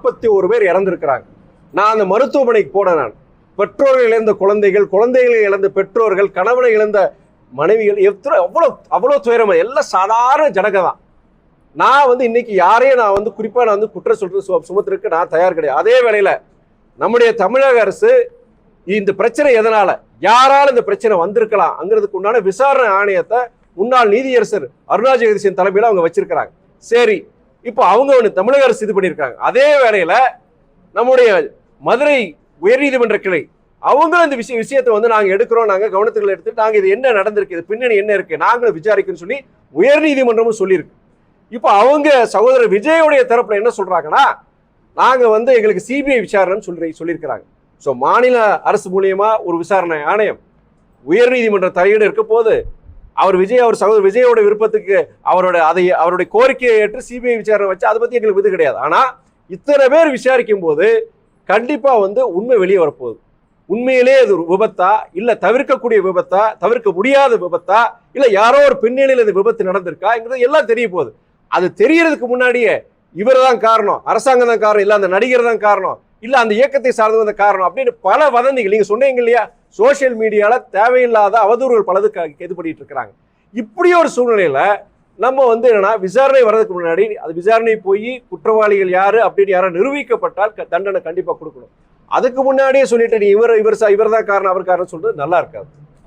41 பேர் இறந்திருக்கிறாங்க. நான் அந்த மருத்துவமனைக்கு போனேன். நான் பெற்றோர்கள் இழந்த குழந்தைகள், குழந்தைகளை இழந்த பெற்றோர்கள், கணவனை இழந்த மனைவிகள், அவ்வளோ துயரம். எல்லாம் சாதாரண ஜனங்க தான். நான் இன்னைக்கு யாரையும் நான் குறிப்பா நான் குற்றம் சுமத்திற்கு நான் தயார் கிடையாது. அதே வேளையில நம்முடைய தமிழக அரசு இந்த பிரச்சனை எதனால, யாரால இந்த பிரச்சனை வந்திருக்கலாம்ங்கிறதுக்கு உண்டான விசாரணை ஆணையத்தை முன்னாள் நீதியரசர் அருணா ஜெகதீசன் தலைமையில அவங்க வச்சிருக்கிறாங்க. சரி, இப்போ அவங்க தமிழக அரசு இது பண்ணியிருக்காங்க. அதே வேளையில நம்முடைய மதுரை உயர்நீதிமன்ற கிளை அவங்களும் இந்த விஷயத்தை நாங்க எடுக்கிறோம், நாங்க கவனத்துக்குள்ள எடுத்துட்டு நாங்க இது என்ன நடந்திருக்கு, இது பின்னணி என்ன இருக்கு, நாங்களும் விசாரிக்கணும்னு சொல்லி உயர்நீதிமன்றமும் சொல்லியிருக்கு. இப்போ அவங்க சகோதரர் விஜயோடைய தரப்புல என்ன சொல்றாங்கன்னா, நாங்க எங்களுக்கு சிபிஐ விசாரணைன்னு சொல்லியிருக்கிறாங்க. ஸோ மாநில அரசு மூலியமா ஒரு விசாரணை ஆணையம், உயர்நீதிமன்ற தலையீடு இருக்க போது அவர் சகோதரர் விஜயோட விருப்பத்துக்கு அவருடைய கோரிக்கையை ஏற்று சிபிஐ விசாரணை வச்சு அதை பத்தி எங்களுக்கு இது கிடையாது. ஆனா இத்தனை பேர் விசாரிக்கும் போது கண்டிப்பா உண்மை வெளியே வரப்போகுது. உண்மையிலே அது ஒரு விபத்தா, இல்ல தவிர்க்கக்கூடிய விபத்தா, தவிர்க்க முடியாத விபத்தா, இல்ல யாரோ ஒரு பின்னணியில் இந்த விபத்து நடந்திருக்காங்கிறது எல்லாம் தெரிய போகுது. அது தெரியறதுக்கு முன்னாடியே இவர் தான் காரணம், அரசாங்கம் தான் காரணம், இல்ல அந்த நடிகர் தான் காரணம், இல்ல அந்த இயக்கத்தை சார்ந்தவங்க காரணம் அப்படின்னு பல வதந்திகள் நீங்க சொன்னீங்க இல்லையா, சோசியல் மீடியால தேவையில்லாத அவதூறுகள் பலது இது பண்ணிட்டு இருக்கிறாங்க. இப்படி ஒரு சூழ்நிலையில நம்ம என்னன்னா விசாரணை வர்றதுக்கு முன்னாடி அது விசாரணை போய் குற்றவாளிகள் யாரு அப்படின்னு யாரும் நிரூபிக்கப்பட்டால் தண்டனை கண்டிப்பா கொடுக்கணும். அதுக்கு முன்னாடியே சொல்லிட்டு நீ இவர் தான் காரணம் அவர் காரணம் சொல்றது நல்லா இருக்காது.